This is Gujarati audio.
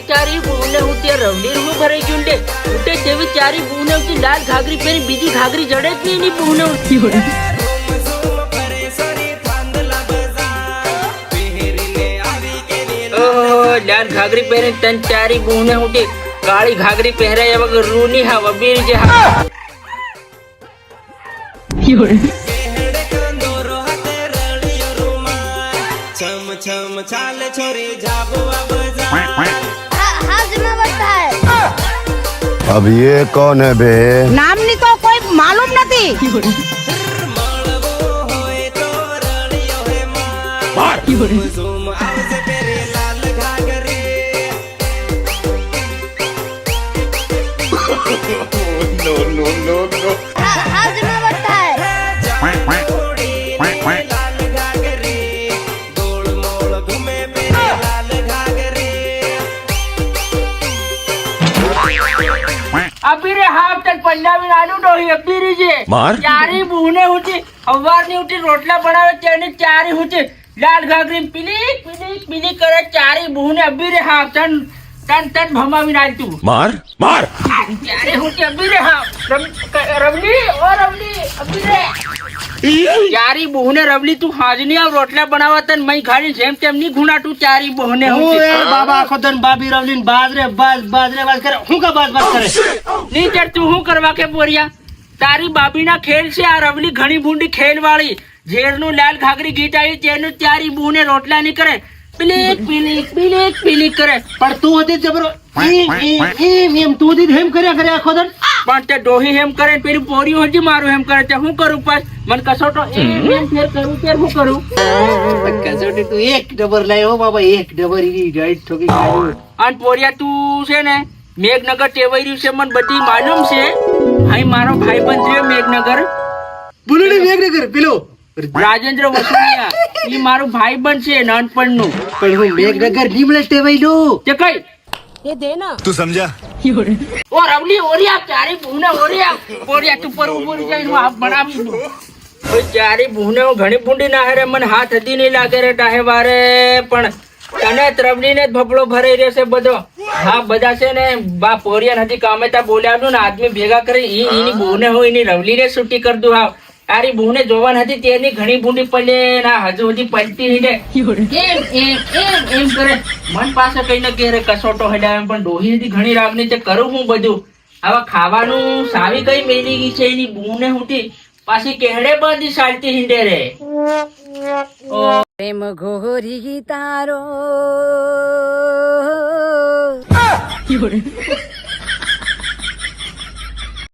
ચારી બહુને હું ત્યાં રવડી રૂમ ભરાઈ ગયું ને ઉઠે તેવી ચારી બહુને ઉઠી લાલ ઘાઘરી પહેરી બીજી ઘાઘરી જડે જ નહીં એની બહુને ઉઠી હોય. લાલ ઘાઘરી પહેરી તન ચારી બહુને ઉઠી કાળી ઘાઘરી પહેરાયા વગર રૂની હા વબીર જે હા छम छम चाले छोरे जाबो अब अब ये कौन है बे? नाम नहीं तो कोई मालूम नहीं. झूम आवसे तेरे लाल घाघरे No. અબીરે હાફ તક પંજાબી નાનું ડોહી અબીરી છે માર ચારી બહુને ઉઠી અવારની ઉઠી રોટલા બનાવે તેની ચારી ઉઠી લાલ ઘાઘરી પીલી કરે ચારી બહુને અબીરે હાફ તન ભમાવી નાખતું मार ચારી ઉઠી અબીરે હાફ રવલી અબીરે ચારી બહુને રવલી તું હાજની આવ રોટલા બનાવવા તન મઈ ખાલી જેમ તેમ ની ગુણાટું ચારી બહુને બાબા આખો દન બાબી રવલીન બાજરે કરે હું કા બાજ કરે નહીં ચડ તું શું કરવા કે બોરિયા તારી બાબીના ખેલ છે આ રવલી ઘણી ભૂંડી ખેલ વાળી ઝેરનું લાલ ઘાઘરી ગીત આવી તેનું ચારી બહુને રોટલા નહીં કરે પીલી કરે પણ તું હતી જબરો એમ તું હતી હેમ કર્યા આખો દન પણ તે ડોહી હેમ કરે પેલી પોરીઓ હજી મારું હેમ કરે તે હું કરું પાસ મને કસોટો એમ ફેર કરું તે હું કરું કસોટી તું એક ડબર લાવ્યો બાબા એક ડબર ઈ રાઈટ ઠોકી ખાયો અને પોરિયા તું છે ને મેઘનગર ટેવાઈ રહ્યું છે મને બધી માલુમ છે અહીં મારો ભાઈબંધ છે મેઘનગર બોલણી મેઘનગર પેલો રાજેન્દ્ર વસુલિયા ઈ મારું ભાઈબંધ છે નાનપણનું પણ હું મેઘનગર નીમળે ટેવાઈ લો તે કઈ तू समझा? ઓ રવલી ઓરી આપ ચારી બહુને ઓરી આપ પોરિયા તું પર ઉભો રહી જાય હું આપ બનાવી દઉં ઓય ચારી બહુને હું ઘણી ભૂંડી ના હેરે મને હાથ હદી નહીં લાગે રે ડાહે વારે પણ તને ત્રવલીને જ ભપડો ભરાઈ રહ્યો છે બધો હા બધા છે ને બા પોરિયા નથી કામે તા બોલ્યાનું ને આદમી ભેગા કરી એની બહુને હું એની રવલીને છૂટી કર દઉં હાવ તારી બહુને જોવાન હતી તેની ઘણી ભૂંડી પડે ના હજુ હજી પલટી હિડે એમ કરે મન પાસે કઈ ન કે કસોટો હેડાવે પણ ડોહી હતી ઘણી રાગની તે કરું હું બધું હવે ખાવાનું સાવી કઈ મેલી ગઈ છે એની બહુને હુંટી પાછી કેહડે બાંધી સાલતી હિંડે રે પ્રેમ ઘોરી તારો